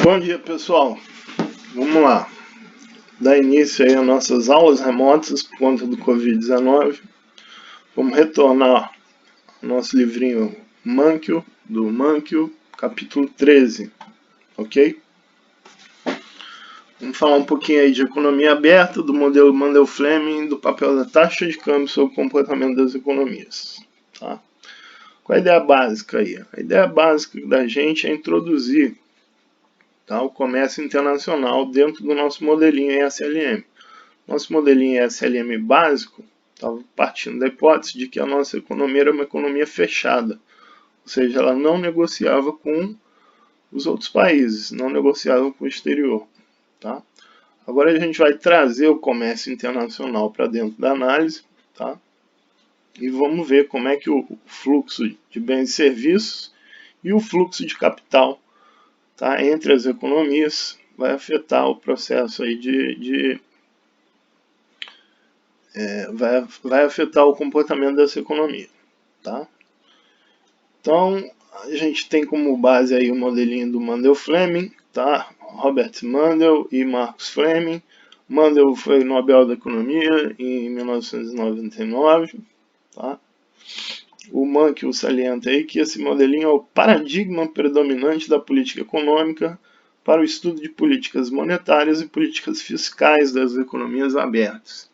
Bom dia, pessoal. Vamos lá. Dar início aí às nossas aulas remotas por conta do Covid-19. Vamos retornar ao nosso livrinho Mankio, do Mankio, capítulo 13, ok? Vamos falar um pouquinho aí de economia aberta, do modelo Mandel-Fleming, do papel da taxa de câmbio sobre o comportamento das economias, tá? Qual a ideia básica aí? A ideia básica da gente é introduzir, tá, o comércio internacional dentro do nosso modelinho SLM. Nosso modelinho SLM básico estava partindo da hipótese de que a nossa economia era uma economia fechada, ou seja, ela não negociava com os outros países, não negociava com o exterior. Tá? Agora a gente vai trazer o comércio internacional para dentro da análise, tá? E vamos ver como é que o fluxo de bens e serviços e o fluxo de capital, tá, entre as economias vai afetar o processo aí vai afetar o comportamento dessa economia, tá? Então a gente tem como base aí o modelinho do Mandel-Fleming, tá? Robert Mandel e Marcus Fleming. Mandel foi Nobel da Economia em 1999, tá? O Mankio salienta aí que esse modelinho é o paradigma predominante da política econômica para o estudo de políticas monetárias e políticas fiscais das economias abertas.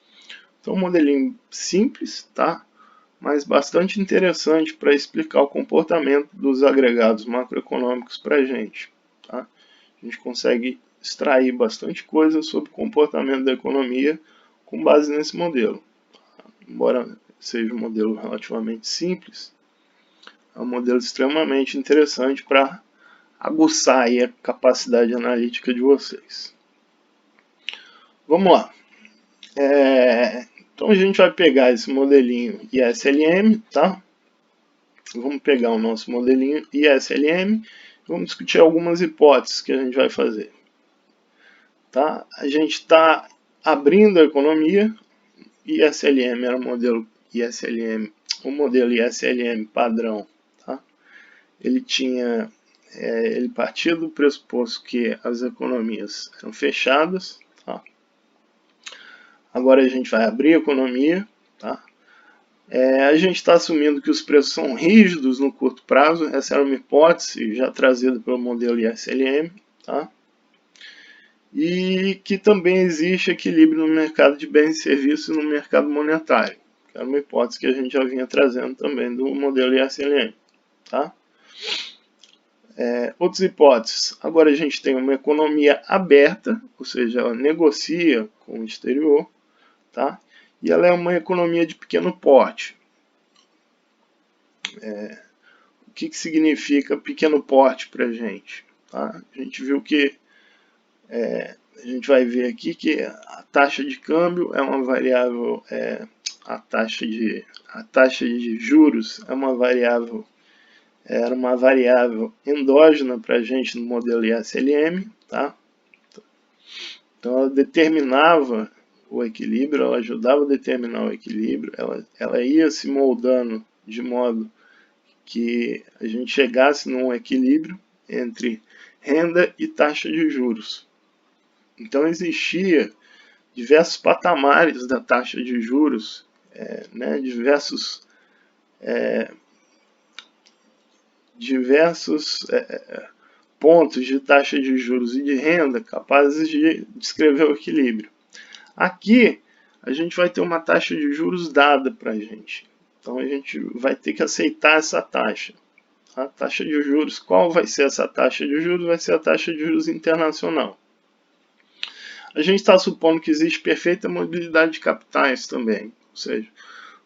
Então, um modelinho simples, tá? Mas bastante interessante para explicar o comportamento dos agregados macroeconômicos para a gente, tá? A gente consegue extrair bastante coisa sobre o comportamento da economia com base nesse modelo. Embora seja um modelo relativamente simples, é um modelo extremamente interessante para aguçar aí a capacidade analítica de vocês. Vamos lá. Então a gente vai pegar esse modelinho ISLM, tá? Vamos pegar o nosso modelinho ISLM e vamos discutir algumas hipóteses que a gente vai fazer. Tá? A gente está abrindo a economia. ISLM era o modelo ISLM, o modelo ISLM padrão, tá? Ele partia do pressuposto que as economias eram fechadas, tá? Agora a gente vai abrir a economia, tá? A gente está assumindo que os preços são rígidos no curto prazo. Essa era uma hipótese já trazida pelo modelo ISLM, tá? E que também existe equilíbrio no mercado de bens e serviços e no mercado monetário, que era uma hipótese que a gente já vinha trazendo também do modelo ISLM, tá? Outras hipóteses. Agora a gente tem uma economia aberta, ou seja, ela negocia com o exterior, tá? E ela é uma economia de pequeno porte. O que significa pequeno porte para a gente? Tá? A gente viu que a gente vai ver aqui que a taxa de câmbio é uma variável, a taxa de juros é uma variável, era uma variável endógena para a gente no modelo ISLM, tá? Então ela determinava o equilíbrio, ela ajudava a determinar o equilíbrio, ela ia se moldando de modo que a gente chegasse num equilíbrio entre renda e taxa de juros. Então existia diversos patamares da taxa de juros, diversos pontos de taxa de juros e de renda capazes de descrever o equilíbrio. Aqui a gente vai ter uma taxa de juros dada para a gente. Então a gente vai ter que aceitar essa taxa. A taxa de juros, qual vai ser essa taxa de juros? Vai ser a taxa de juros internacional. A gente está supondo que existe perfeita mobilidade de capitais também, ou seja,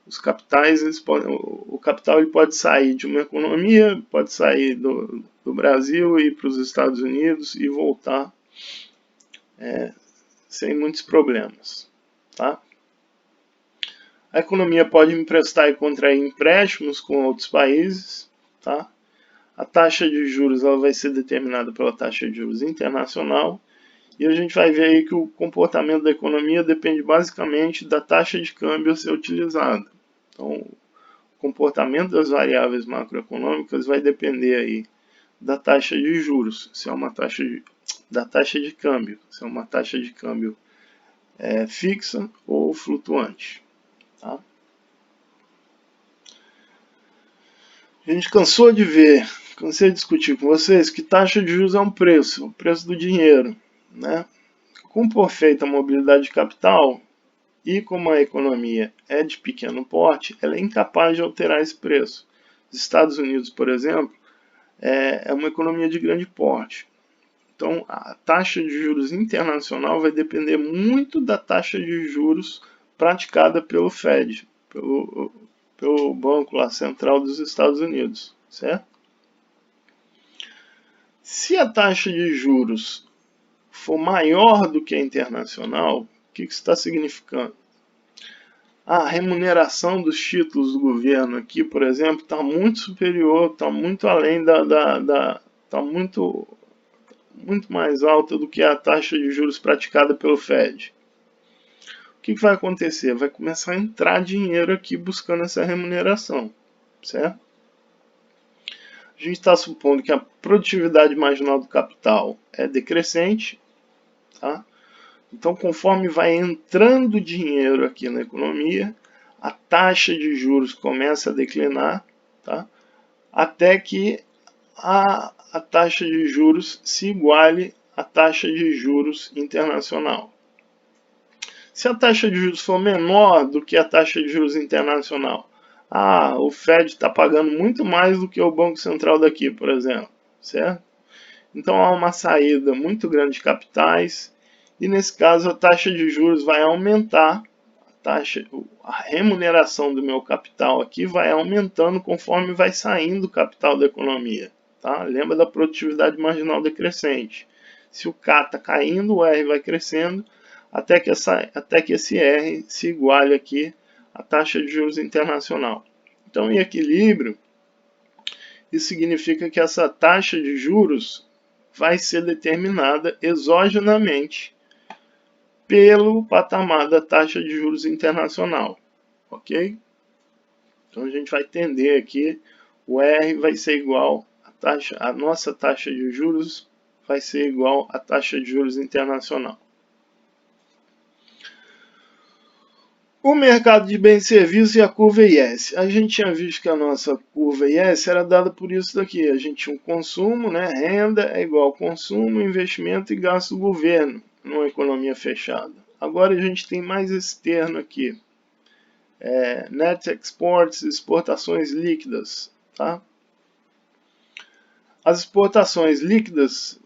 os capitais, o capital ele pode sair de uma economia, pode sair do Brasil e ir para os Estados Unidos e voltar sem muitos problemas, tá? A economia pode emprestar e contrair empréstimos com outros países, tá? A taxa de juros ela vai ser determinada pela taxa de juros internacional. E a gente vai ver aí que o comportamento da economia depende basicamente da taxa de câmbio a ser utilizada. Então, o comportamento das variáveis macroeconômicas vai depender aí da taxa de juros. Se é uma taxa da taxa de câmbio, se é uma taxa de câmbio fixa ou flutuante. Tá? A gente cansou de ver, cansei de discutir com vocês que taxa de juros é um preço, o preço do dinheiro. Né? Com por feita mobilidade de capital, e como a economia é de pequeno porte, ela é incapaz de alterar esse preço. Os Estados Unidos, por exemplo, é uma economia de grande porte. Então, a taxa de juros internacional vai depender muito da taxa de juros praticada pelo Fed, pelo Banco lá, Central dos Estados Unidos, certo? Se a taxa de juros for maior do que a internacional, o que isso está significando? A remuneração dos títulos do governo aqui, por exemplo, está muito superior, está muito além está muito mais alta do que a taxa de juros praticada pelo Fed. O que vai acontecer? Vai começar a entrar dinheiro aqui buscando essa remuneração, certo? A gente está supondo que a produtividade marginal do capital é decrescente, tá? Então, conforme vai entrando dinheiro aqui na economia, a taxa de juros começa a declinar, tá? Até que a taxa de juros se iguale à taxa de juros internacional. Se a taxa de juros for menor do que a taxa de juros internacional, o Fed está pagando muito mais do que o Banco Central daqui, por exemplo, certo? Então há uma saída muito grande de capitais e nesse caso a taxa de juros vai aumentar, a remuneração do meu capital aqui vai aumentando conforme vai saindo o capital da economia. Tá? Lembra da produtividade marginal decrescente. Se o K está caindo, o R vai crescendo, até que esse R se iguale aqui à taxa de juros internacional. Então, em equilíbrio, isso significa que essa taxa de juros vai ser determinada exogenamente pelo patamar da taxa de juros internacional, ok? Então a gente vai entender aqui, o R vai ser igual a nossa taxa de juros vai ser igual à taxa de juros internacional. O mercado de bens e serviços e a curva IS. A gente tinha visto que a nossa curva IS era dada por isso daqui. A gente tinha um consumo, né? Renda é igual a consumo, investimento e gasto do governo numa economia fechada. Agora a gente tem mais esse termo aqui. Net exports, exportações líquidas. Tá? As exportações líquidas,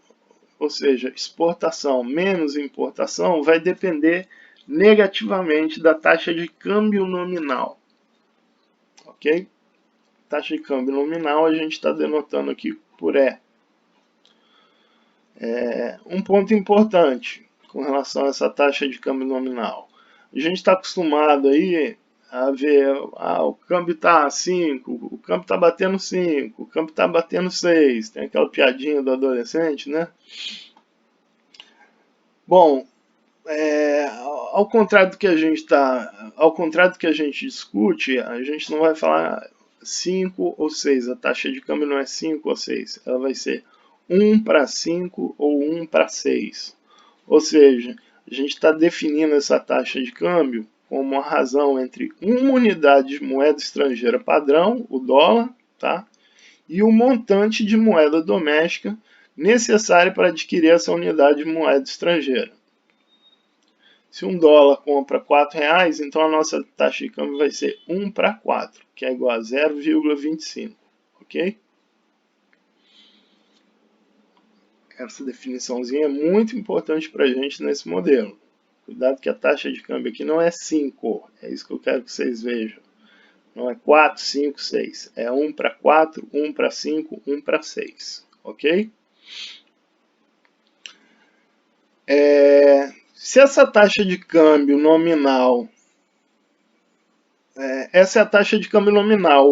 ou seja, exportação menos importação, vai depender negativamente da taxa de câmbio nominal. Ok? Taxa de câmbio nominal a gente está denotando aqui por E. Um ponto importante com relação a essa taxa de câmbio nominal. A gente está acostumado aí a ver, o câmbio está 5, o câmbio está batendo 5, o câmbio está batendo 6. Tem aquela piadinha do adolescente, né? Bom, ao contrário do que a gente discute, a gente não vai falar 5 ou 6. A taxa de câmbio não é 5 ou 6. Ela vai ser 1 para 5 ou 1 para 6. Ou seja, a gente está definindo essa taxa de câmbio como a razão entre uma unidade de moeda estrangeira padrão, o dólar, tá? E o montante de moeda doméstica necessário para adquirir essa unidade de moeda estrangeira. Se um dólar compra R$4, então a nossa taxa de câmbio vai ser 1 para 4, que é igual a 0,25, ok? Essa definiçãozinha é muito importante para a gente nesse modelo. Cuidado que a taxa de câmbio aqui não é 5, é isso que eu quero que vocês vejam. Não é 4, 5, 6. É 1 para 4, 1 para 5, 1 para 6, ok? Se essa taxa de câmbio nominal, essa é a taxa de câmbio nominal,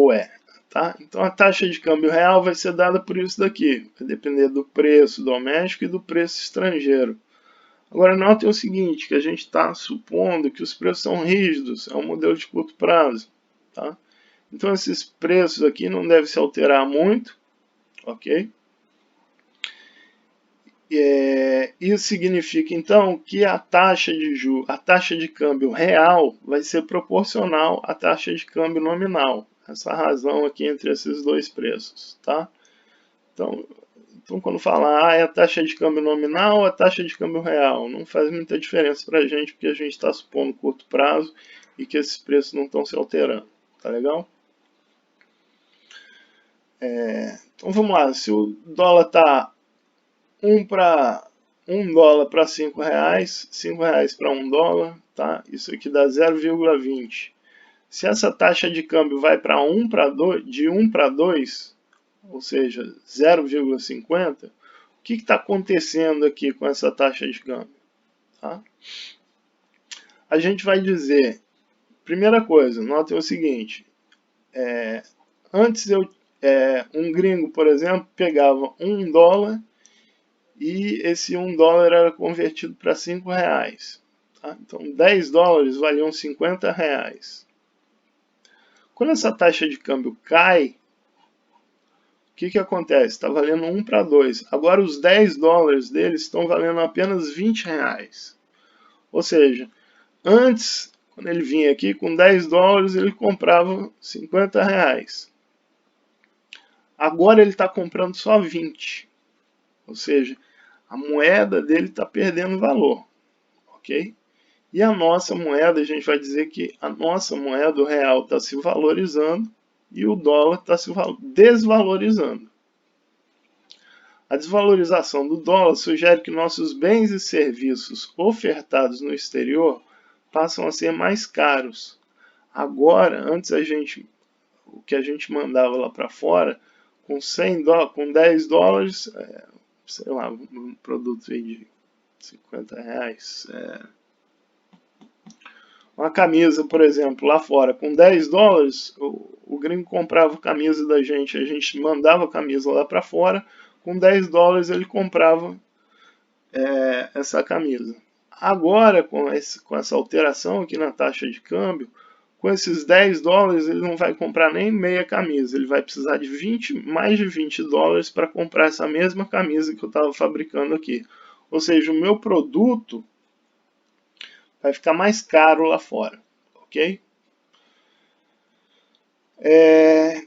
tá? Então a taxa de câmbio real vai ser dada por isso daqui, vai depender do preço doméstico e do preço estrangeiro. Agora notem o seguinte, que a gente está supondo que os preços são rígidos, é um modelo de curto prazo, tá? Então esses preços aqui não devem se alterar muito, ok? Isso significa então que a taxa de câmbio real vai ser proporcional à taxa de câmbio nominal. Essa razão aqui entre esses dois preços, tá? Então quando falar é a taxa de câmbio nominal ou a taxa de câmbio real, não faz muita diferença para a gente, porque a gente está supondo curto prazo e que esses preços não estão se alterando, tá legal? Então vamos lá, se o dólar está 1 para $1 para R$5, R$5 para $1, tá? Isso aqui dá 0,20. Se essa taxa de câmbio vai para 1 para 2, de 1 para 2, ou seja, 0,50, o que está acontecendo aqui com essa taxa de câmbio? Tá? A gente vai dizer, primeira coisa, notem o seguinte, antes um gringo, por exemplo, pegava $1 e esse $1 era convertido para R$5. Tá? Então, $10 valiam R$50. Quando essa taxa de câmbio cai, o que acontece? Está valendo 1 para 2. Agora, os $10 deles estão valendo apenas R$20. Ou seja, antes, quando ele vinha aqui com $10, ele comprava R$50. Agora ele está comprando só 20. Ou seja, a moeda dele está perdendo valor, ok? E a nossa moeda, a gente vai dizer que a nossa moeda, o real, está se valorizando e o dólar está se desvalorizando. A desvalorização do dólar sugere que nossos bens e serviços ofertados no exterior passam a ser mais caros. Agora, antes o que a gente mandava lá para fora, com com $10, sei lá, um produto aí de R$50. Uma camisa, por exemplo, lá fora, com $10, o gringo comprava a camisa da gente, a gente mandava a camisa lá para fora, com $10 ele comprava essa camisa. Agora, com essa alteração aqui na taxa de câmbio, com esses $10 ele não vai comprar nem meia camisa, ele vai precisar de mais de $20 para comprar essa mesma camisa que eu estava fabricando aqui. Ou seja, o meu produto vai ficar mais caro lá fora, ok?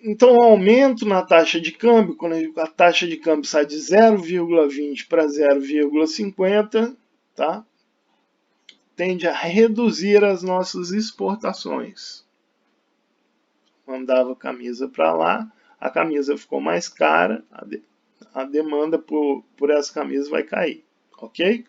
Então, o aumento na taxa de câmbio, quando a taxa de câmbio sai de 0,20 para 0,50, tá? Tende a reduzir as nossas exportações. Mandava a camisa para lá, a camisa ficou mais cara, a demanda por essa camisa vai cair, ok?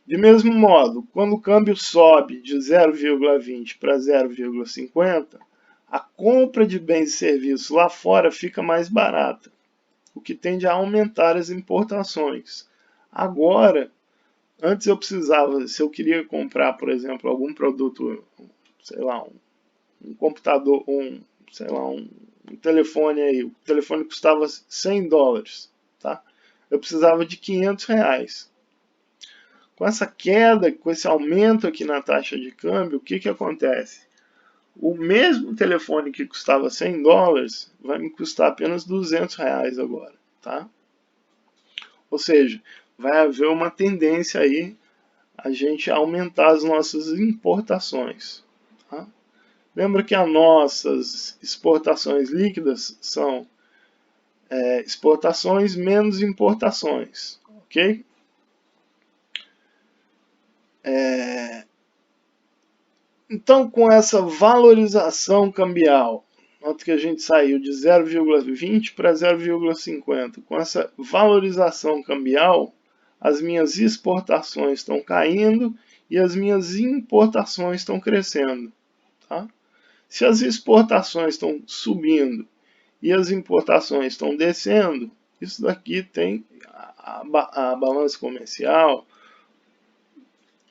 De mesmo modo, quando o câmbio sobe de 0,20 para 0,50, a compra de bens e serviços lá fora fica mais barata, o que tende a aumentar as importações. Agora, antes eu precisava, se eu queria comprar, por exemplo, algum produto, sei lá, um computador, sei lá, um telefone aí, o telefone custava $100, tá? Eu precisava de R$500. Com essa queda, com esse aumento aqui na taxa de câmbio, o que acontece? O mesmo telefone que custava $100 vai me custar apenas R$200 agora, tá? Ou seja, vai haver uma tendência aí a gente aumentar as nossas importações, tá? Lembra que as nossas exportações líquidas são exportações menos importações, ok? Então, com essa valorização cambial, nota que a gente saiu de 0,20 para 0,50. Com essa valorização cambial, as minhas exportações estão caindo e as minhas importações estão crescendo. Tá? Se as exportações estão subindo e as importações estão descendo, isso daqui tem a balança comercial,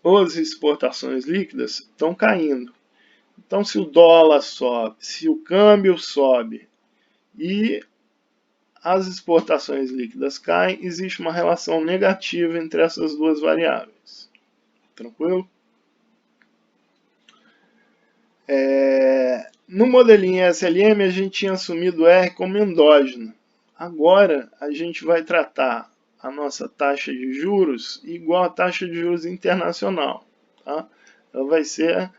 as exportações líquidas estão caindo. Então, se o dólar sobe, se o câmbio sobe e as exportações líquidas caem, existe uma relação negativa entre essas duas variáveis. Tranquilo? No modelinho SLM, a gente tinha assumido R como endógeno. Agora, a gente vai tratar a nossa taxa de juros igual à taxa de juros internacional. Tá? Ela vai ser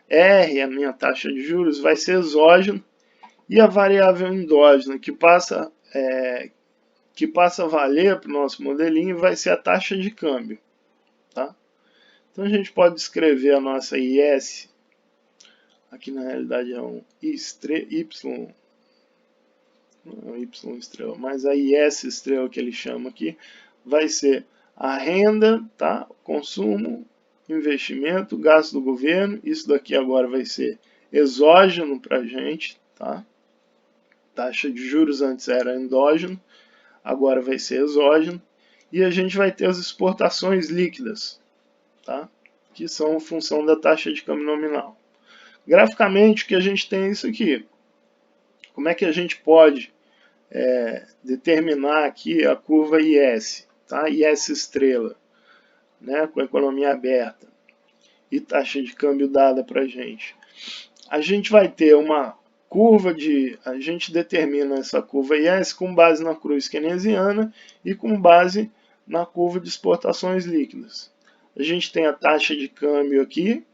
R, a minha taxa de juros, vai ser exógeno, e a variável endógena que passa a valer para o nosso modelinho vai ser a taxa de câmbio. Tá? Então a gente pode escrever a nossa IS, aqui na realidade é um Y, não é Y estrela, mas a IS estrela que ele chama aqui, vai ser a renda, tá? Consumo, investimento, gasto do governo. Isso daqui agora vai ser exógeno para a gente, tá? Taxa de juros antes era endógeno, agora vai ser exógeno. E a gente vai ter as exportações líquidas, tá? Que são função da taxa de câmbio nominal. Graficamente, o que a gente tem é isso aqui. Como é que a gente pode determinar aqui a curva IS, tá? IS estrela, né? Com a economia aberta e taxa de câmbio dada para a gente. A gente vai ter uma curva a gente determina essa curva IS com base na cruz keynesiana e com base na curva de exportações líquidas. A gente tem a taxa de câmbio aqui,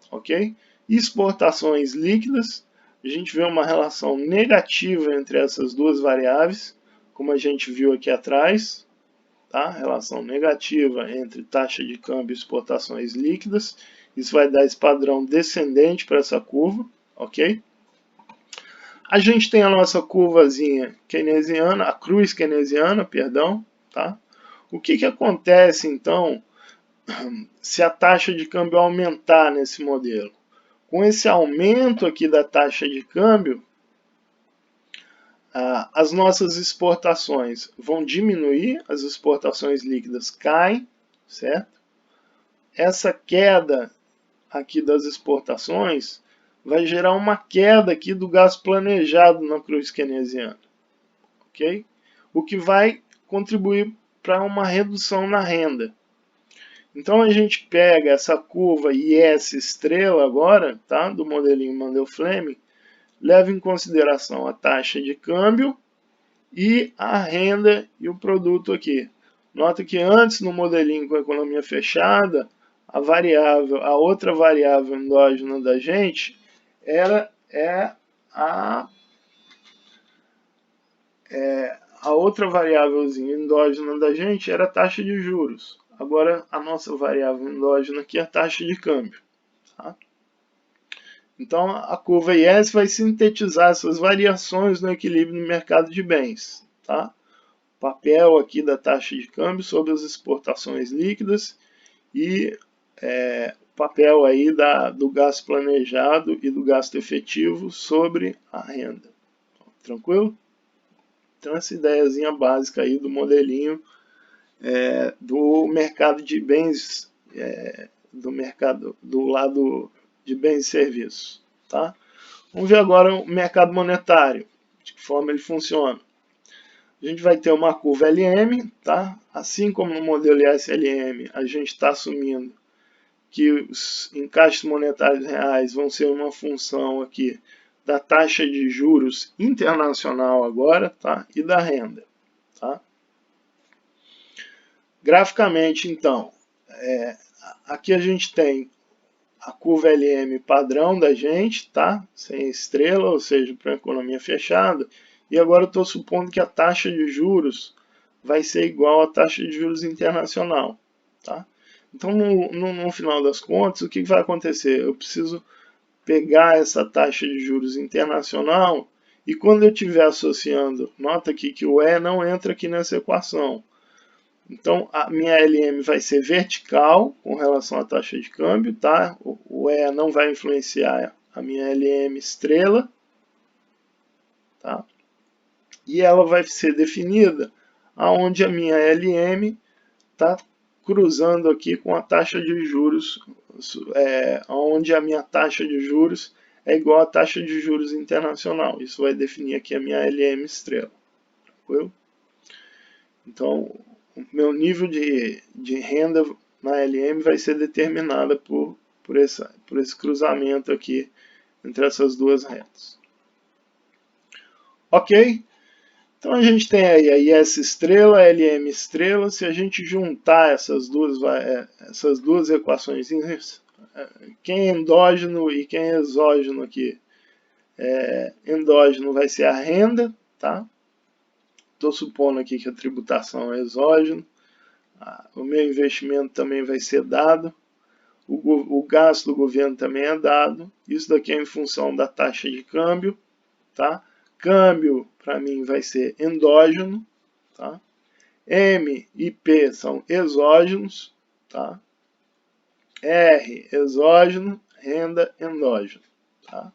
ok? Exportações líquidas, a gente vê uma relação negativa entre essas duas variáveis, como a gente viu aqui atrás, tá? Relação negativa entre taxa de câmbio e exportações líquidas. Isso vai dar esse padrão descendente para essa curva, ok? A gente tem a nossa curvazinha keynesiana, a cruz keynesiana, perdão, tá? O que acontece então se a taxa de câmbio aumentar nesse modelo? Com esse aumento aqui da taxa de câmbio, as nossas exportações vão diminuir, as exportações líquidas caem, certo? Essa queda aqui das exportações vai gerar uma queda aqui do gasto planejado na cruz keynesiana, ok? O que vai contribuir para uma redução na renda. Então a gente pega essa curva IS estrela agora, tá? Do modelinho Mundell-Fleming, leva em consideração a taxa de câmbio e a renda e o produto aqui. Nota que antes no modelinho com a economia fechada, a outra variável endógena da gente a outra variávelzinha endógena da gente era a taxa de juros. Agora a nossa variável endógena aqui é a taxa de câmbio. Tá? Então a curva IS vai sintetizar essas variações no equilíbrio no mercado de bens. Tá? O papel aqui da taxa de câmbio sobre as exportações líquidas e o papel aí do gasto planejado e do gasto efetivo sobre a renda. Tranquilo? Então essa ideiazinha básica aí do modelinho do mercado de bens, do lado de bens e serviços. Tá? Vamos ver agora o mercado monetário, de que forma ele funciona. A gente vai ter uma curva LM, tá? Assim como no modelo ISLM, a gente está assumindo que os encaixes monetários reais vão ser uma função aqui da taxa de juros internacional agora, tá? E da renda, tá? Graficamente, então, aqui a gente tem a curva LM padrão da gente, tá? Sem estrela, ou seja, para a economia fechada. E agora eu estou supondo que a taxa de juros vai ser igual à taxa de juros internacional, tá? Então, no final das contas, o que vai acontecer? Eu preciso pegar essa taxa de juros internacional e quando eu estiver associando, nota aqui que o E não entra aqui nessa equação. Então, a minha LM vai ser vertical com relação à taxa de câmbio, tá? O E não vai influenciar a minha LM estrela, tá? E ela vai ser definida aonde a minha LM está cruzando aqui com a taxa de juros, onde a minha taxa de juros é igual à taxa de juros internacional. Isso vai definir aqui a minha LM estrela. Tranquilo? Então, o meu nível de renda na LM vai ser determinada por esse cruzamento aqui entre essas duas retas. Ok? Então a gente tem aí a IS estrela, a LM estrela. Se a gente juntar essas duas equações, quem é endógeno e quem é exógeno aqui, endógeno vai ser a renda, tá? Estou supondo aqui que a tributação é exógeno. O meu investimento também vai ser dado. O gasto do governo também é dado. Isso daqui é em função da taxa de câmbio, tá? Câmbio, para mim, vai ser endógeno, tá? M e P são exógenos, tá? R, exógeno, renda, endógeno, tá?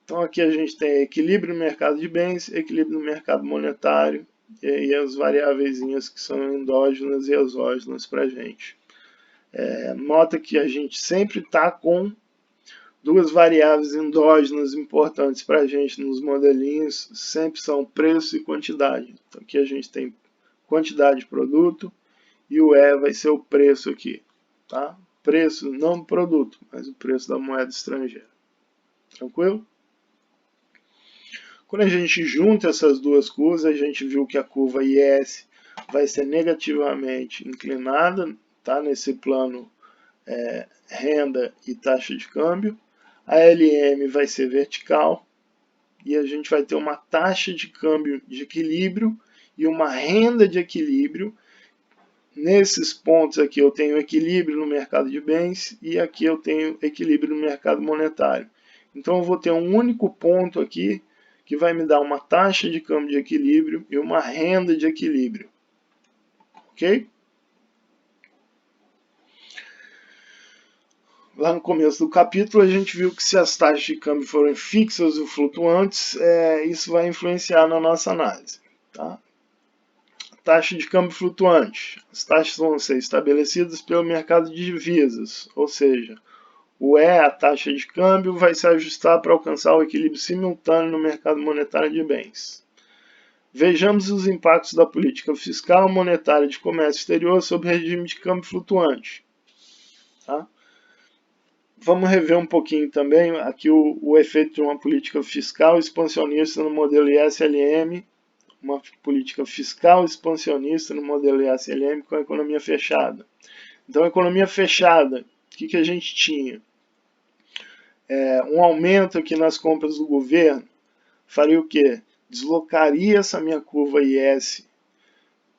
Então aqui a gente tem equilíbrio no mercado de bens, equilíbrio no mercado monetário, e aí as variáveis que são endógenas e exógenas para a gente. Nota que a gente sempre está com duas variáveis endógenas importantes para a gente nos modelinhos, sempre são preço e quantidade. Então aqui a gente tem quantidade de produto e o E vai ser o preço aqui, tá? Preço não do produto, mas o preço da moeda estrangeira. Tranquilo? Quando a gente junta essas duas curvas, a gente viu que a curva IS vai ser negativamente inclinada, tá? Nesse plano renda e taxa de câmbio. A LM vai ser vertical e a gente vai ter uma taxa de câmbio de equilíbrio e uma renda de equilíbrio. Nesses pontos aqui eu tenho equilíbrio no mercado de bens e aqui eu tenho equilíbrio no mercado monetário. Então eu vou ter um único ponto aqui que vai me dar uma taxa de câmbio de equilíbrio e uma renda de equilíbrio. Ok? Lá no começo do capítulo a gente viu que se as taxas de câmbio forem fixas ou flutuantes, isso vai influenciar na nossa análise. Tá? Taxa de câmbio flutuante. As taxas vão ser estabelecidas pelo mercado de divisas, ou seja, o E, a taxa de câmbio, vai se ajustar para alcançar o equilíbrio simultâneo no mercado monetário de bens. Vejamos os impactos da política fiscal e monetária de comércio exterior sobre o regime de câmbio flutuante. Tá? Vamos rever um pouquinho também aqui o efeito de uma política fiscal expansionista no modelo ISLM, uma política fiscal expansionista no modelo ISLM com a economia fechada. Então, a economia fechada, o que a gente tinha? Um aumento aqui nas compras do governo faria o quê? Deslocaria essa minha curva IS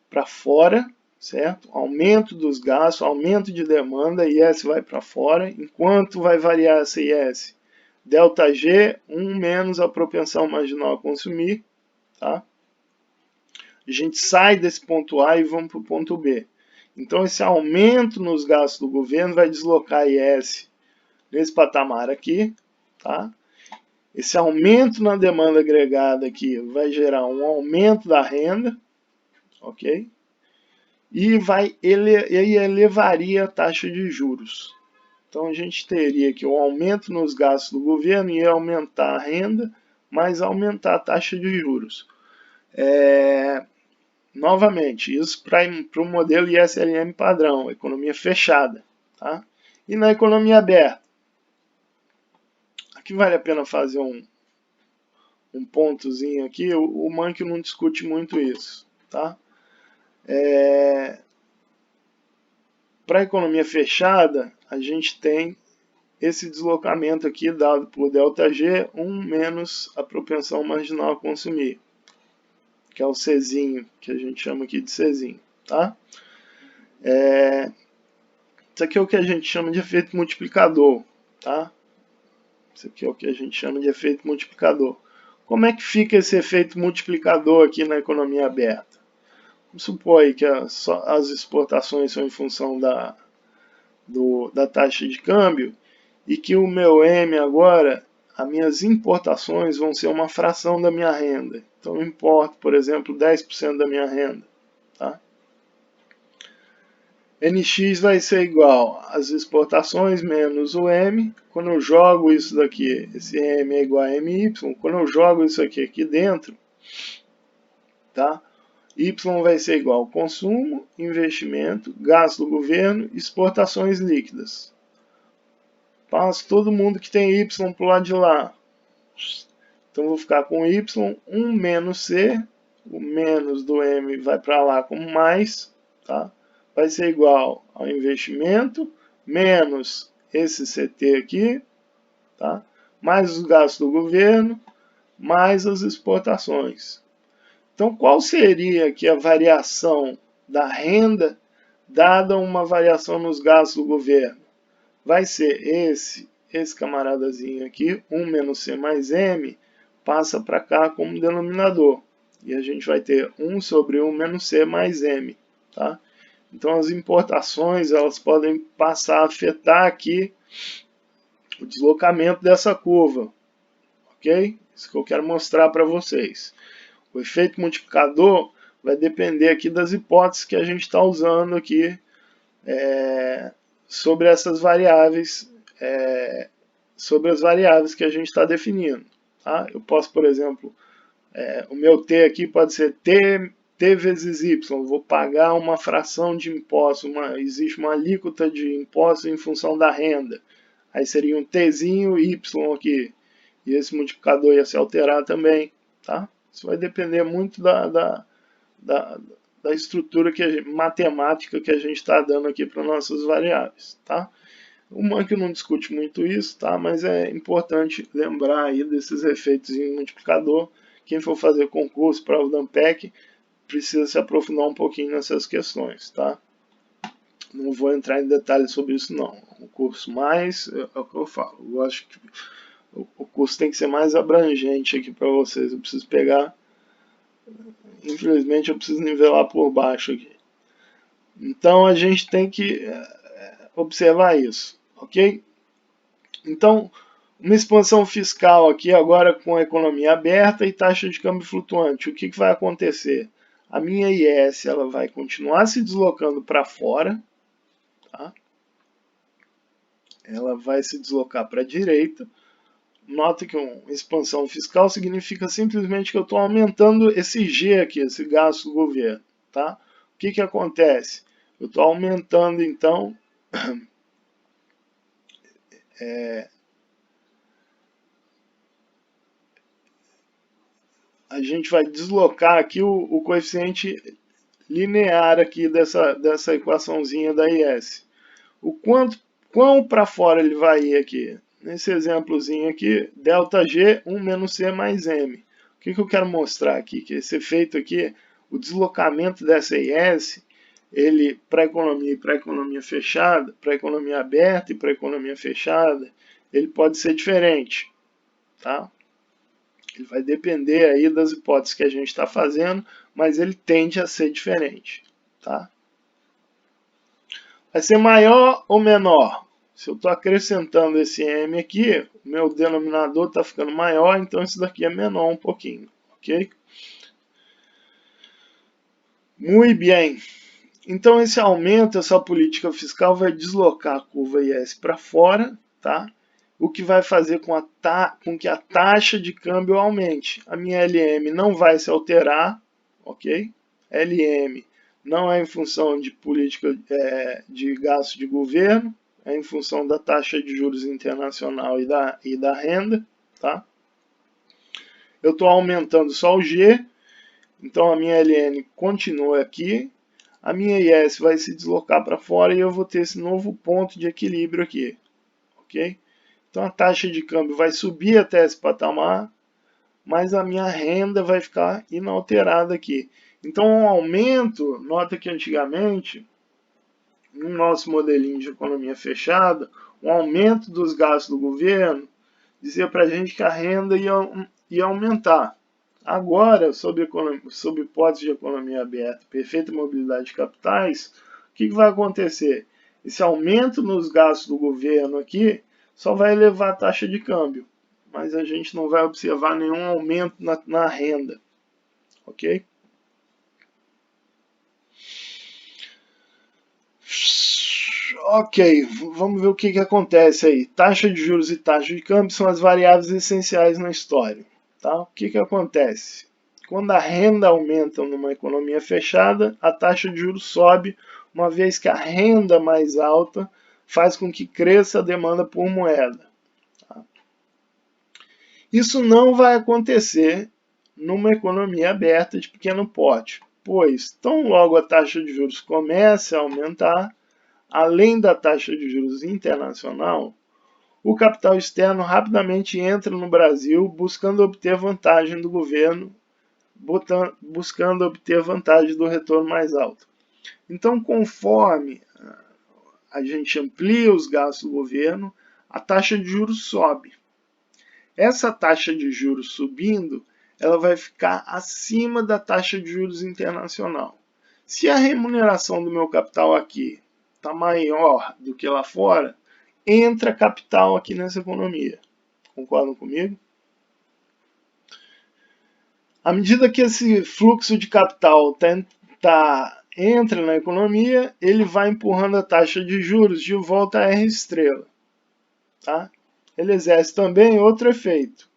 para fora, certo? Aumento dos gastos, aumento de demanda, IS vai para fora. Enquanto vai variar essa IS? Delta G, 1 menos a propensão marginal a consumir, tá? A gente sai desse ponto A e vamos para o ponto B. Então, esse aumento nos gastos do governo vai deslocar IS nesse patamar aqui, tá? Esse aumento na demanda agregada aqui vai gerar um aumento da renda, ok? E elevaria a taxa de juros. Então a gente teria que o aumento nos gastos do governo ia aumentar a renda, mas aumentar a taxa de juros. Novamente, isso para o modelo ISLM padrão, economia fechada. Tá? E na economia aberta? Aqui vale a pena fazer um pontozinho aqui, o Mankio não discute muito isso. Tá? Para a economia fechada, a gente tem esse deslocamento aqui dado por ΔG, 1 menos a propensão marginal a consumir, que é o Czinho, que a gente chama aqui de Czinho. Tá? Isso aqui é o que a gente chama de efeito multiplicador. Tá? Isso aqui é o que a gente chama de efeito multiplicador. Como é que fica esse efeito multiplicador aqui na economia aberta? Vamos supor aí que as exportações são em função da taxa de câmbio e que o meu M agora, as minhas importações vão ser uma fração da minha renda. Então eu importo, por exemplo, 10% da minha renda. Tá? NX vai ser igual às exportações menos o M. Quando eu jogo isso daqui, esse M é igual a MY. Quando eu jogo isso aqui dentro, tá? Y vai ser igual ao consumo, investimento, gasto do governo, exportações líquidas. Passo todo mundo que tem Y para o lado de lá. Então, vou ficar com Y, 1 menos C, o menos do M vai para lá como mais, tá? Vai ser igual ao investimento, menos esse CT aqui, tá? Mais os gastos do governo, mais as exportações. Então, qual seria aqui a variação da renda dada uma variação nos gastos do governo? Vai ser esse camaradazinho aqui, 1 menos C mais M, passa para cá como denominador. E a gente vai ter 1 sobre 1 menos C mais M. Tá? Então, as importações elas podem passar a afetar aqui o deslocamento dessa curva. Ok? Isso que eu quero mostrar para vocês. O efeito multiplicador vai depender aqui das hipóteses que a gente está usando aqui sobre essas variáveis, sobre as variáveis que a gente está definindo. Tá? Eu posso, por exemplo, o meu T aqui pode ser T vezes Y. Eu vou pagar uma fração de imposto, existe uma alíquota de imposto em função da renda. Aí seria um Tzinho Y aqui. E esse multiplicador ia se alterar também. Tá? Isso vai depender muito da estrutura matemática que a gente está dando aqui para nossas variáveis. Tá? O Monkey não discute muito isso, tá? Mas é importante lembrar aí desses efeitos em multiplicador. Quem for fazer concurso, prova da Ampec, precisa se aprofundar um pouquinho nessas questões. Tá? Não vou entrar em detalhes sobre isso não. O curso mais, é o que eu falo, eu acho que o curso tem que ser mais abrangente aqui para vocês. Eu preciso pegar, infelizmente eu preciso nivelar por baixo aqui. Então a gente tem que observar isso, ok? Então, uma expansão fiscal aqui agora com a economia aberta e taxa de câmbio flutuante. O que vai acontecer? A minha IS ela vai continuar se deslocando para fora, tá? Ela vai se deslocar para a direita. Nota que uma expansão fiscal significa simplesmente que eu estou aumentando esse G aqui, esse gasto do governo. Tá? O que acontece? Eu estou aumentando, então, a gente vai deslocar aqui o coeficiente linear aqui dessa equaçãozinha da IS. Quão para fora ele vai ir aqui? Nesse exemplozinho aqui, ΔG 1 menos C mais M. O que eu quero mostrar aqui? Que esse efeito aqui, o deslocamento dessa IS, ele para a economia e para a economia fechada, para a economia aberta e para a economia fechada, ele pode ser diferente. Tá? Ele vai depender aí das hipóteses que a gente está fazendo, mas ele tende a ser diferente. Tá? Vai ser maior ou menor? Se eu estou acrescentando esse M aqui, o meu denominador está ficando maior, então esse daqui é menor um pouquinho, ok? Muito bem. Então esse aumento, essa política fiscal vai deslocar a curva IS para fora, tá? O que vai fazer com que a taxa de câmbio aumente. A minha LM não vai se alterar, ok? LM não é em função de política de gasto de governo, é em função da taxa de juros internacional e da renda, tá? Eu estou aumentando só o G, então a minha LN continua aqui, a minha IS vai se deslocar para fora e eu vou ter esse novo ponto de equilíbrio aqui, ok? Então a taxa de câmbio vai subir até esse patamar, mas a minha renda vai ficar inalterada aqui. Então um aumento, nota que antigamente, no nosso modelinho de economia fechada, um aumento dos gastos do governo dizia para a gente que a renda ia aumentar. Agora, sob hipótese de economia aberta, perfeita mobilidade de capitais, o que vai acontecer? Esse aumento nos gastos do governo aqui só vai elevar a taxa de câmbio, mas a gente não vai observar nenhum aumento na renda, ok? Ok, vamos ver o que acontece aí. Taxa de juros e taxa de câmbio são as variáveis essenciais na história. Tá? O que acontece? Quando a renda aumenta numa economia fechada, a taxa de juros sobe, uma vez que a renda mais alta faz com que cresça a demanda por moeda. Tá? Isso não vai acontecer numa economia aberta de pequeno porte, pois tão logo a taxa de juros comece a aumentar, além da taxa de juros internacional, o capital externo rapidamente entra no Brasil buscando obter vantagem do governo, buscando obter vantagem do retorno mais alto. Então, conforme a gente amplia os gastos do governo, a taxa de juros sobe. Essa taxa de juros subindo, ela vai ficar acima da taxa de juros internacional. Se a remuneração do meu capital aqui está maior do que lá fora, entra capital aqui nessa economia. Concordam comigo? À medida que esse fluxo de capital entra na economia, ele vai empurrando a taxa de juros de volta a R estrela. Tá? Ele exerce também outro efeito.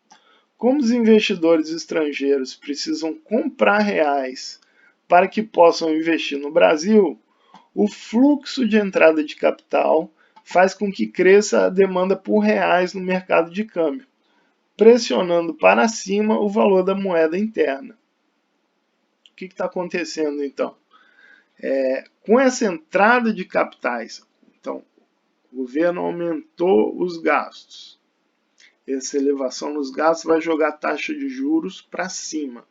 Como os investidores estrangeiros precisam comprar reais para que possam investir no Brasil, o fluxo de entrada de capital faz com que cresça a demanda por reais no mercado de câmbio, pressionando para cima o valor da moeda interna. O que está acontecendo então? Com essa entrada de capitais, então, o governo aumentou os gastos. Essa elevação nos gastos vai jogar a taxa de juros para cima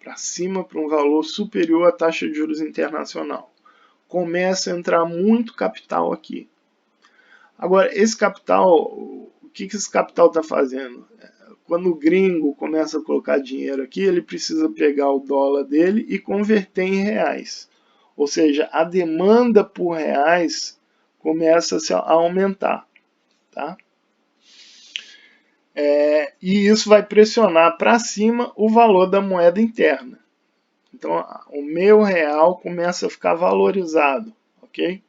para um valor superior à taxa de juros internacional. Começa a entrar muito capital aqui. Agora, esse capital, o que esse capital está fazendo? Quando o gringo começa a colocar dinheiro aqui, ele precisa pegar o dólar dele e converter em reais. Ou seja, a demanda por reais começa a aumentar. Tá? E isso vai pressionar para cima o valor da moeda interna. Então, o meu real começa a ficar valorizado, ok?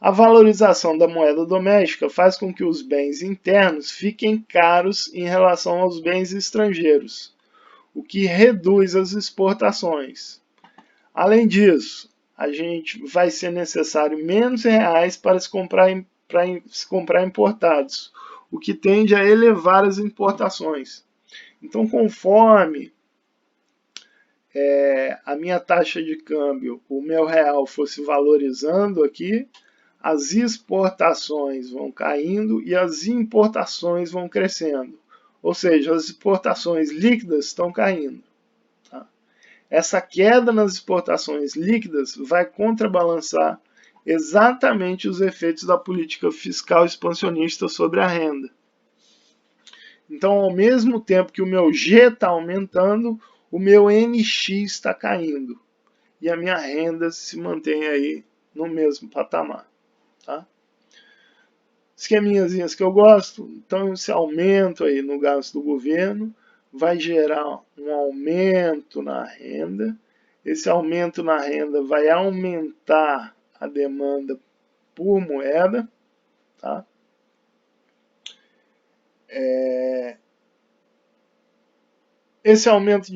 A valorização da moeda doméstica faz com que os bens internos fiquem caros em relação aos bens estrangeiros, o que reduz as exportações. Além disso, vai ser necessário menos reais para se comprar importados, o que tende a elevar as importações. Então, conforme a minha taxa de câmbio, o meu real fosse valorizando aqui, as exportações vão caindo e as importações vão crescendo. Ou seja, as exportações líquidas estão caindo. Tá? Essa queda nas exportações líquidas vai contrabalançar exatamente os efeitos da política fiscal expansionista sobre a renda. Então, ao mesmo tempo que o meu G está aumentando, o meu NX está caindo. E a minha renda se mantém aí no mesmo patamar. Tá? Esqueminhas que eu gosto. Então, esse aumento aí no gasto do governo vai gerar um aumento na renda. Esse aumento na renda vai aumentar a demanda por moeda. Tá? Esse aumento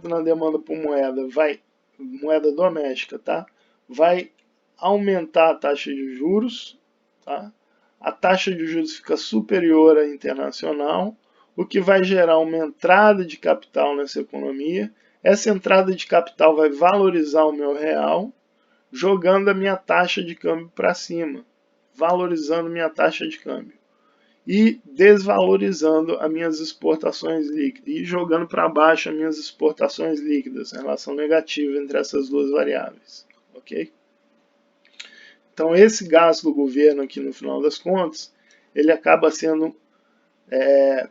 na demanda por moeda doméstica, tá? Vai aumentar a taxa de juros, tá? A taxa de juros fica superior à internacional, o que vai gerar uma entrada de capital nessa economia. Essa entrada de capital vai valorizar o meu real, jogando a minha taxa de câmbio para cima, valorizando minha taxa de câmbio. E desvalorizando as minhas exportações líquidas e jogando para baixo as minhas exportações líquidas, relação negativa entre essas duas variáveis, ok? Então esse gasto do governo aqui no final das contas, ele acaba sendo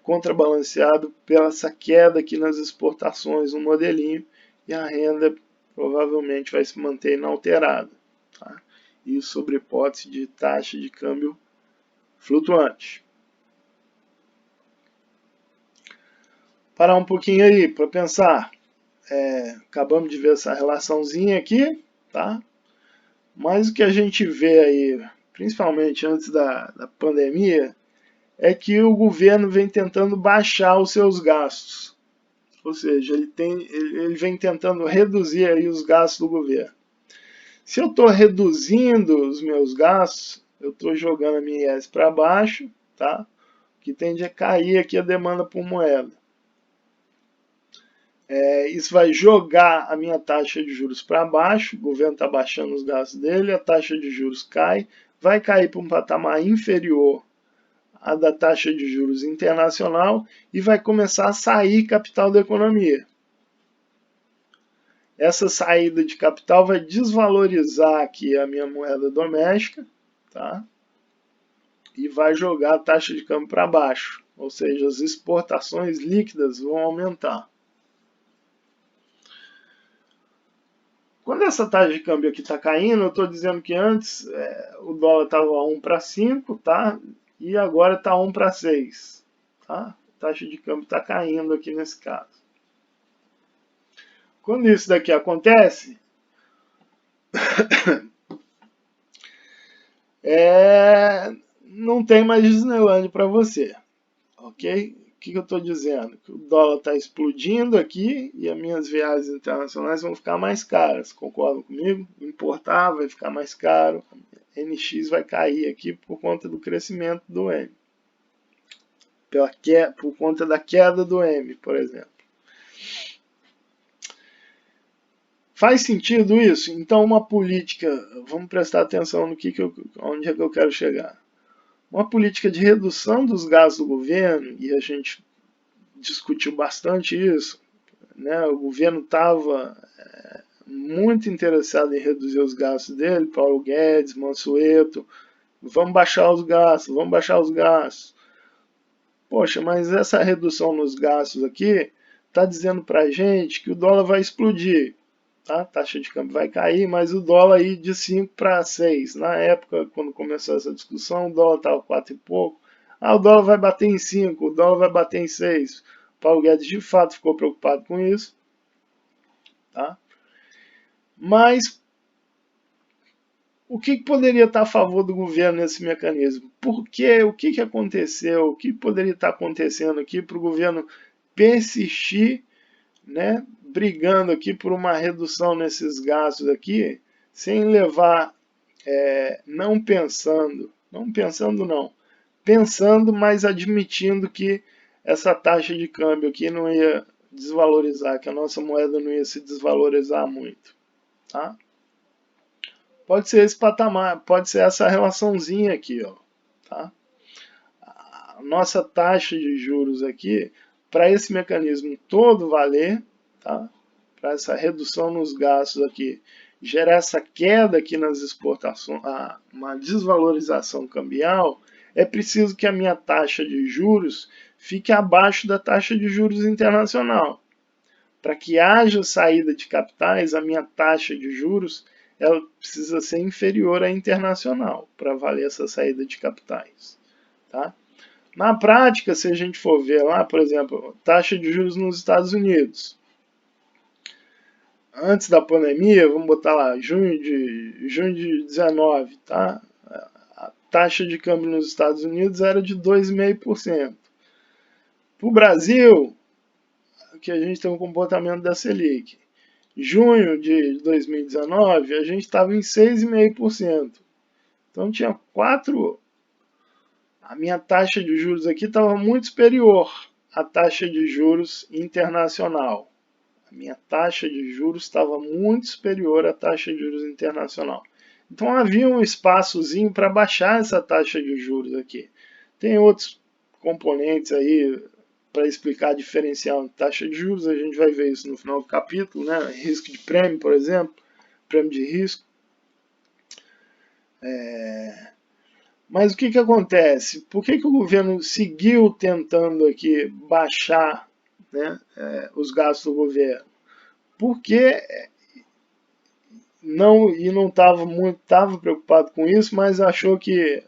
contrabalanceado pela essa queda aqui nas exportações no modelinho e a renda provavelmente vai se manter inalterada, tá? Isso sobre hipótese de taxa de câmbio flutuante. Parar um pouquinho aí para pensar. Acabamos de ver essa relaçãozinha aqui, tá? Mas o que a gente vê aí, principalmente antes da pandemia, é que o governo vem tentando baixar os seus gastos. Ou seja, ele vem tentando reduzir aí os gastos do governo. Se eu estou reduzindo os meus gastos, eu estou jogando a minha IS para baixo, tá? que tende a cair aqui a demanda por moeda. Isso vai jogar a minha taxa de juros para baixo, o governo está baixando os gastos dele, a taxa de juros cai, vai cair para um patamar inferior à da taxa de juros internacional e vai começar a sair capital da economia. Essa saída de capital vai desvalorizar aqui a minha moeda doméstica, tá? E vai jogar a taxa de câmbio para baixo, ou seja, as exportações líquidas vão aumentar. Quando essa taxa de câmbio aqui está caindo, eu estou dizendo que antes o dólar estava 1 para 5, tá? E agora está 1 para 6. Tá? A taxa de câmbio está caindo aqui nesse caso. Quando isso daqui acontece, não tem mais Disneyland para você. Ok? O que eu estou dizendo? Que o dólar está explodindo aqui e as minhas viagens internacionais vão ficar mais caras. Concordam comigo? Importar vai ficar mais caro. NX vai cair aqui por conta do crescimento do M. Por conta da queda do M, por exemplo. Faz sentido isso? Então uma política, vamos prestar atenção no onde é que eu quero chegar. Uma política de redução dos gastos do governo, e a gente discutiu bastante isso, né? O governo estava muito interessado em reduzir os gastos dele, Paulo Guedes, Mansueto, vamos baixar os gastos, vamos baixar os gastos. Poxa, mas essa redução nos gastos aqui está dizendo para a gente que o dólar vai explodir. Tá? A taxa de câmbio vai cair, mas o dólar aí de 5 para 6. Na época, quando começou essa discussão, o dólar estava 4 e pouco. O dólar vai bater em 5, o dólar vai bater em 6. Paulo Guedes de fato ficou preocupado com isso. Tá? Mas o que poderia estar a favor do governo nesse mecanismo? Por quê? O que aconteceu? O que poderia estar acontecendo aqui para o governo persistir, né, brigando aqui por uma redução nesses gastos aqui, sem levar, pensando, mas admitindo que essa taxa de câmbio aqui não ia desvalorizar, que a nossa moeda não ia se desvalorizar muito, tá? Pode ser esse patamar, pode ser essa relaçãozinha aqui, ó, tá? A nossa taxa de juros aqui, para esse mecanismo todo valer, tá? Para essa redução nos gastos aqui, gerar essa queda aqui nas exportações, uma desvalorização cambial, é preciso que a minha taxa de juros fique abaixo da taxa de juros internacional. Para que haja saída de capitais, a minha taxa de juros ela precisa ser inferior à internacional para valer essa saída de capitais. Tá? Na prática, se a gente for ver lá, por exemplo, taxa de juros nos Estados Unidos. Antes da pandemia, vamos botar lá, junho de 19, tá? A taxa de câmbio nos Estados Unidos era de 2,5%. Para o Brasil, que a gente tem um comportamento da Selic. Junho de 2019, a gente estava em 6,5%. Então tinha 4. A minha taxa de juros aqui estava muito superior à taxa de juros internacional. A minha taxa de juros estava muito superior à taxa de juros internacional. Então havia um espaçozinho para baixar essa taxa de juros aqui. Tem outros componentes aí para explicar diferencial de taxa de juros, a gente vai ver isso no final do capítulo, né? Risco de prêmio, por exemplo, prêmio de risco. Mas o que acontece? Por que o governo seguiu tentando aqui baixar, né, os gastos do governo? Porque não estava preocupado com isso, mas achou que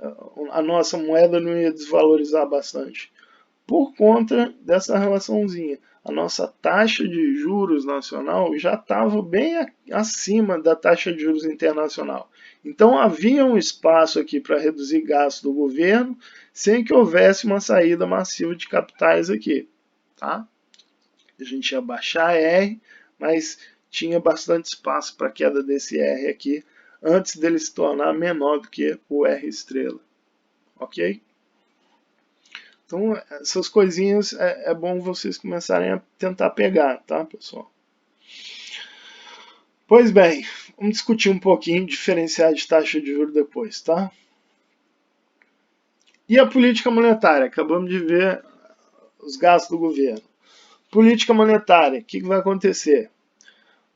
a nossa moeda não ia desvalorizar bastante. Por conta dessa relaçãozinha. A nossa taxa de juros nacional já estava bem acima da taxa de juros internacional. Então havia um espaço aqui para reduzir gastos do governo sem que houvesse uma saída massiva de capitais aqui. Tá? A gente ia baixar R, mas tinha bastante espaço para a queda desse R aqui antes dele se tornar menor do que o R estrela. Ok? Então, essas coisinhas é bom vocês começarem a tentar pegar, tá, pessoal? Pois bem, vamos discutir um pouquinho diferenciar de taxa de juros depois, tá? E a política monetária? Acabamos de ver os gastos do governo. Política monetária, o que vai acontecer?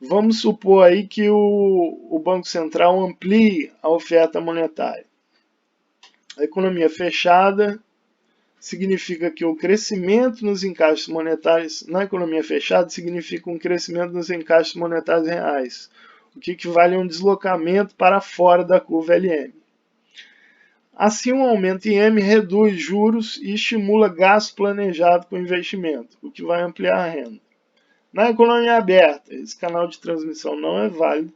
Vamos supor aí que o Banco Central amplie a oferta monetária. A economia fechada significa que o crescimento nos encaixes monetários na economia fechada significa um crescimento nos encaixes monetários reais, o que equivale a um deslocamento para fora da curva LM. Assim, um aumento em M reduz juros e estimula gasto planejado com investimento, o que vai ampliar a renda. Na economia aberta, esse canal de transmissão não é válido,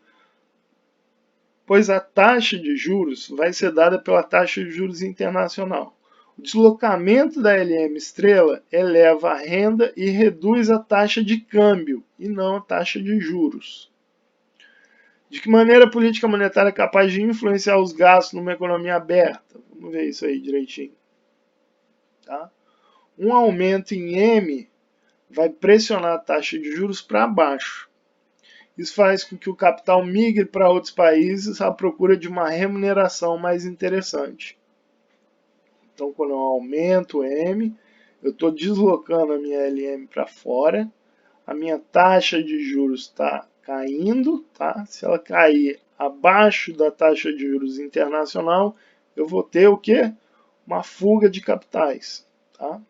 pois a taxa de juros vai ser dada pela taxa de juros internacional. O deslocamento da LM estrela eleva a renda e reduz a taxa de câmbio, e não a taxa de juros. De que maneira a política monetária é capaz de influenciar os gastos numa economia aberta? Vamos ver isso aí direitinho. Tá? Um aumento em M vai pressionar a taxa de juros para baixo. Isso faz com que o capital migre para outros países à procura de uma remuneração mais interessante. Então, quando eu aumento o M, eu estou deslocando a minha LM para fora, a minha taxa de juros está caindo, tá? Se ela cair abaixo da taxa de juros internacional, eu vou ter o quê? Uma fuga de capitais, tá?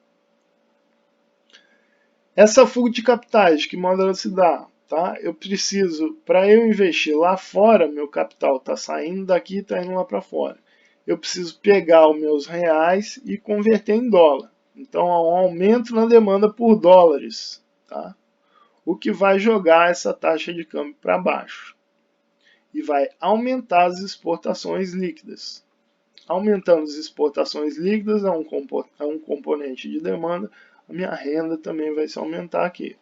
Essa fuga de capitais, de que modo ela se dá? Tá? Eu preciso, para eu investir lá fora, meu capital está saindo daqui e está indo lá para fora. Eu preciso pegar os meus reais e converter em dólar. Então há um aumento na demanda por dólares, tá? O que vai jogar essa taxa de câmbio para baixo. E vai aumentar as exportações líquidas. Aumentando as exportações líquidas, é um componente de demanda, a minha renda também vai se aumentar aqui.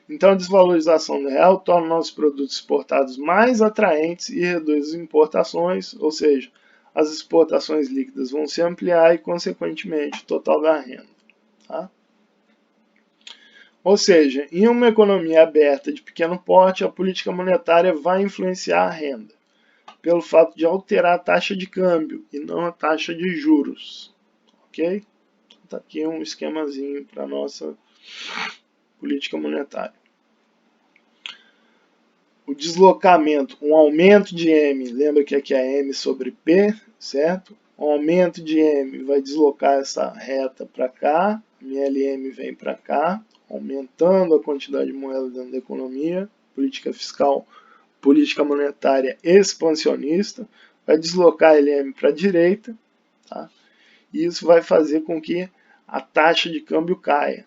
Então, a desvalorização do real torna nossos produtos exportados mais atraentes e reduz as importações, ou seja, as exportações líquidas vão se ampliar e, consequentemente, o total da renda. Tá? Ou seja, em uma economia aberta de pequeno porte, a política monetária vai influenciar a renda, pelo fato de alterar a taxa de câmbio e não a taxa de juros. Ok? Está aqui um esquemazinho para a nossa política monetária. O deslocamento, um aumento de M, lembra que aqui é M sobre P, certo? Um aumento de M vai deslocar essa reta para cá, minha LM vem para cá, aumentando a quantidade de moeda dentro da economia, política fiscal, política monetária expansionista, vai deslocar a LM para a direita, tá? E isso vai fazer com que a taxa de câmbio caia.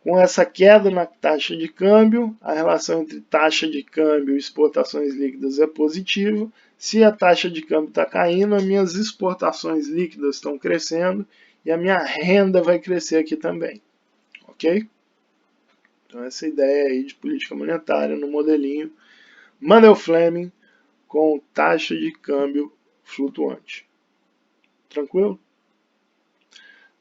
Com essa queda na taxa de câmbio, a relação entre taxa de câmbio e exportações líquidas é positiva. Se a taxa de câmbio está caindo, as minhas exportações líquidas estão crescendo e a minha renda vai crescer aqui também. Ok? Então essa ideia aí de política monetária no modelinho Mundell-Fleming com taxa de câmbio flutuante. Tranquilo?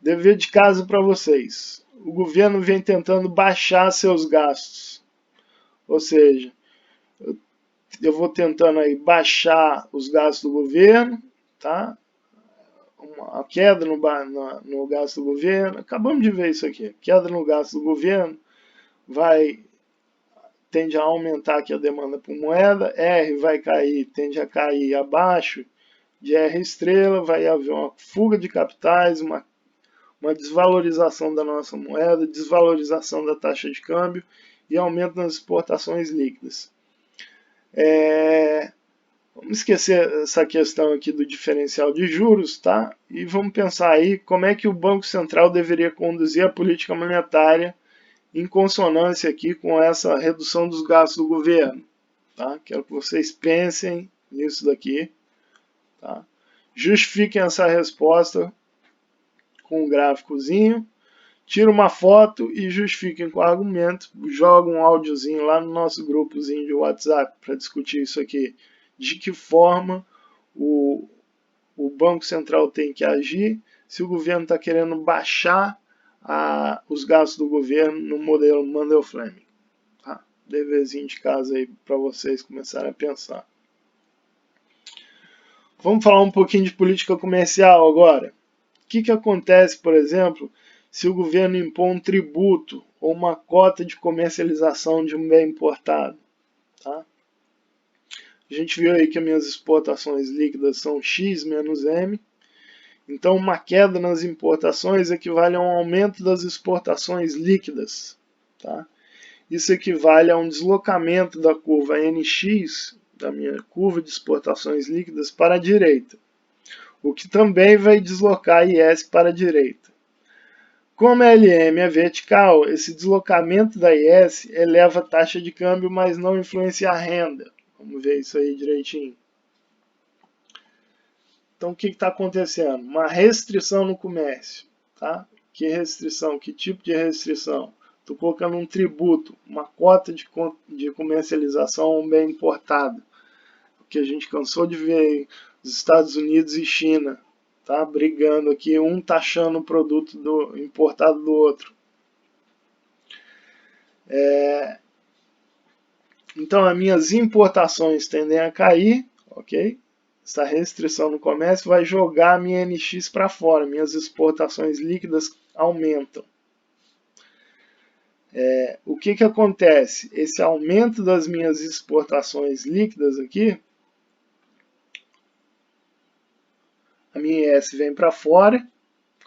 Dever de casa para vocês. O governo vem tentando baixar seus gastos. Ou seja, eu vou tentando aí baixar os gastos do governo, tá? Uma queda no gasto do governo. Acabamos de ver isso aqui. Queda no gasto do governo tende a aumentar aqui a demanda por moeda. R vai cair, tende a cair abaixo de R estrela. Vai haver uma fuga de capitais, uma desvalorização da nossa moeda, desvalorização da taxa de câmbio e aumento nas exportações líquidas. Vamos esquecer essa questão aqui do diferencial de juros, tá? E vamos pensar aí como é que o Banco Central deveria conduzir a política monetária em consonância aqui com essa redução dos gastos do governo, tá? Quero que vocês pensem nisso daqui, tá? Justifiquem essa resposta com um gráficozinho, tira uma foto e justifiquem com argumento, joga um áudiozinho lá no nosso grupozinho de WhatsApp para discutir isso aqui, de que forma o Banco Central tem que agir, se o governo está querendo baixar os gastos do governo no modelo Mandel-Fleming. Tá? Deverzinho de casa aí para vocês começarem a pensar. Vamos falar um pouquinho de política comercial agora. O que acontece, por exemplo, se o governo impõe um tributo ou uma cota de comercialização de um bem importado? Tá? A gente viu aí que as minhas exportações líquidas são X menos M. Então, uma queda nas importações equivale a um aumento das exportações líquidas. Tá? Isso equivale a um deslocamento da curva NX, da minha curva de exportações líquidas, para a direita, o que também vai deslocar a IS para a direita. Como a LM é vertical, esse deslocamento da IS eleva a taxa de câmbio, mas não influencia a renda. Vamos ver isso aí direitinho. Então, o que está acontecendo? Uma restrição no comércio. Tá? Que restrição? Que tipo de restrição? Estou colocando um tributo, uma cota de comercialização a um bem importado. O que a gente cansou de ver aí, os Estados Unidos e China, tá? Brigando aqui, um taxando o produto importado do outro. Então, as minhas importações tendem a cair, ok? Essa restrição no comércio vai jogar a minha NX para fora, minhas exportações líquidas aumentam. O que acontece? Esse aumento das minhas exportações líquidas aqui, a minha IS vem para fora,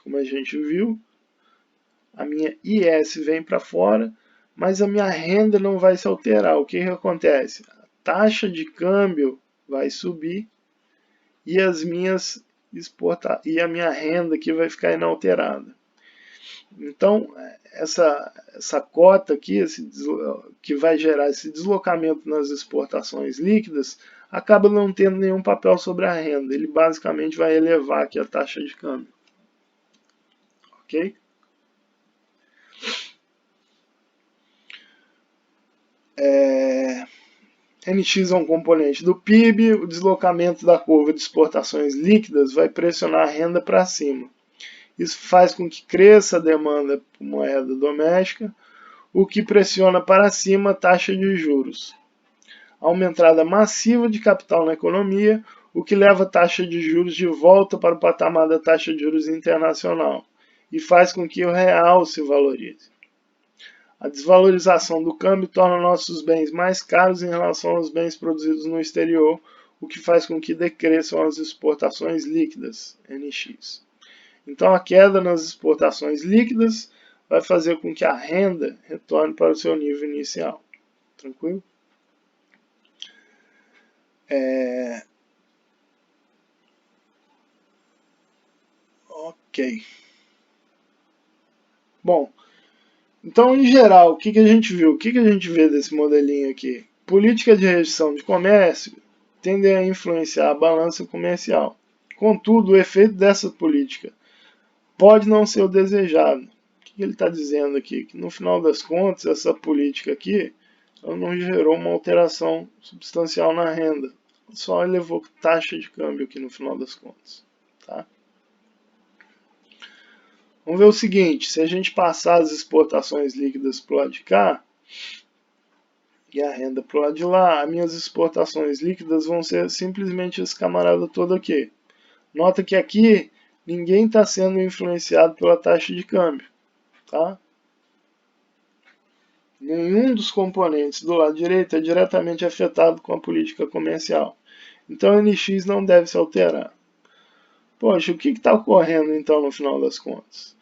como a gente viu, a minha IS vem para fora, mas a minha renda não vai se alterar. O que acontece? A taxa de câmbio vai subir e a minha renda aqui vai ficar inalterada. Então, essa cota aqui, que vai gerar esse deslocamento nas exportações líquidas, acaba não tendo nenhum papel sobre a renda. Ele basicamente vai elevar aqui a taxa de câmbio. Ok? NX é um componente do PIB, o deslocamento da curva de exportações líquidas vai pressionar a renda para cima. Isso faz com que cresça a demanda por moeda doméstica, o que pressiona para cima a taxa de juros. Há uma entrada massiva de capital na economia, o que leva a taxa de juros de volta para o patamar da taxa de juros internacional e faz com que o real se valorize. A desvalorização do câmbio torna nossos bens mais caros em relação aos bens produzidos no exterior, o que faz com que decresçam as exportações líquidas, NX. Então, a queda nas exportações líquidas vai fazer com que a renda retorne para o seu nível inicial. Tranquilo? Ok. Bom, então, em geral, o que a gente viu? O que a gente vê desse modelinho aqui? Política de restrição de comércio tendem a influenciar a balança comercial. Contudo, o efeito dessa política pode não ser o desejado. O que ele está dizendo aqui? Que no final das contas, essa política aqui ela não gerou uma alteração substancial na renda. Só elevou taxa de câmbio aqui no final das contas. Tá? Vamos ver o seguinte, se a gente passar as exportações líquidas para o lado de cá e a renda para o lado de lá, as minhas exportações líquidas vão ser simplesmente esse camarada todo aqui. Nota que aqui ninguém está sendo influenciado pela taxa de câmbio. Tá? Nenhum dos componentes do lado direito é diretamente afetado com a política comercial. Então a NX não deve se alterar. Poxa, o que está ocorrendo então no final das contas?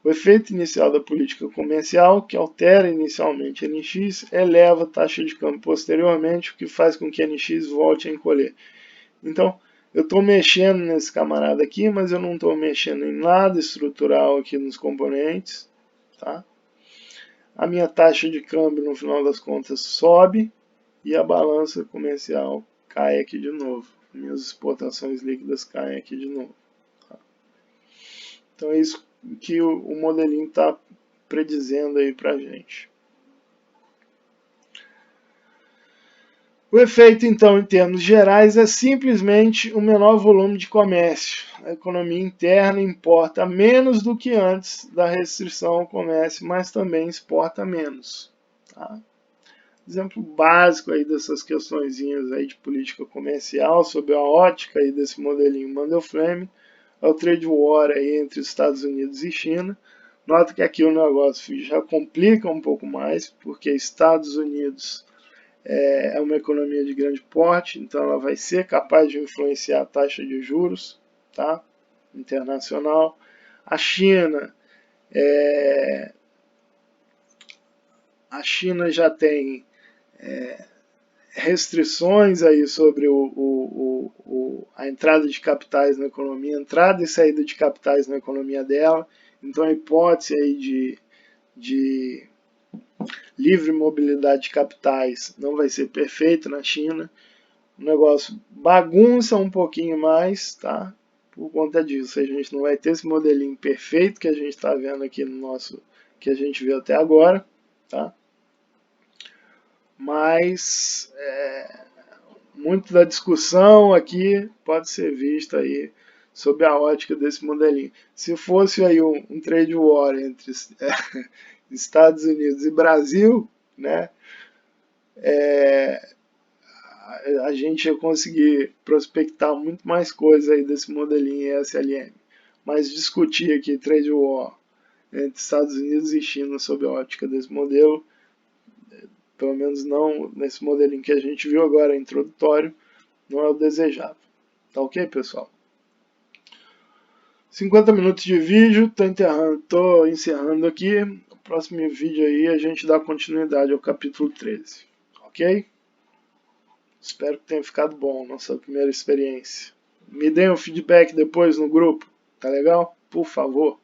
O efeito inicial da política comercial, que altera inicialmente a NX, eleva a taxa de câmbio posteriormente, o que faz com que a NX volte a encolher. Então, eu estou mexendo nesse camarada aqui, mas eu não estou mexendo em nada estrutural aqui nos componentes. Tá? A minha taxa de câmbio, no final das contas, sobe e a balança comercial cai aqui de novo. Minhas exportações líquidas caem aqui de novo. Tá? Então é isso que o modelinho está predizendo aí para a gente. O efeito, então, em termos gerais, é simplesmente um menor volume de comércio. A economia interna importa menos do que antes da restrição ao comércio, mas também exporta menos. Tá? Exemplo básico aí dessas questõezinhas aí de política comercial, sob a ótica aí desse modelinho Mandel-Fleming, é o trade war aí entre Estados Unidos e China. Nota que aqui o negócio já complica um pouco mais, porque Estados Unidos é uma economia de grande porte, então ela vai ser capaz de influenciar a taxa de juros, tá? Internacional. A China já tem restrições aí sobre a entrada de capitais na economia, entrada e saída de capitais na economia dela. Então a hipótese aí de livre mobilidade de capitais não vai ser perfeita na China. O negócio bagunça um pouquinho mais, tá? Por conta disso, a gente não vai ter esse modelinho perfeito que a gente está vendo aqui no nosso, que a gente viu até agora, tá? Mas muito da discussão aqui pode ser vista aí sob a ótica desse modelinho. Se fosse aí um trade war entre Estados Unidos e Brasil, né, a gente ia conseguir prospectar muito mais coisa aí desse modelinho SLM. Mas discutir aqui trade war entre Estados Unidos e China sob a ótica desse modelo, pelo menos não nesse modelinho que a gente viu agora, introdutório, não é o desejável. Tá ok, pessoal? 50 minutos de vídeo, tô encerrando aqui. No próximo vídeo aí a gente dá continuidade ao capítulo 13. Ok? Espero que tenha ficado bom, nossa primeira experiência. Me deem um feedback depois no grupo, tá legal? Por favor.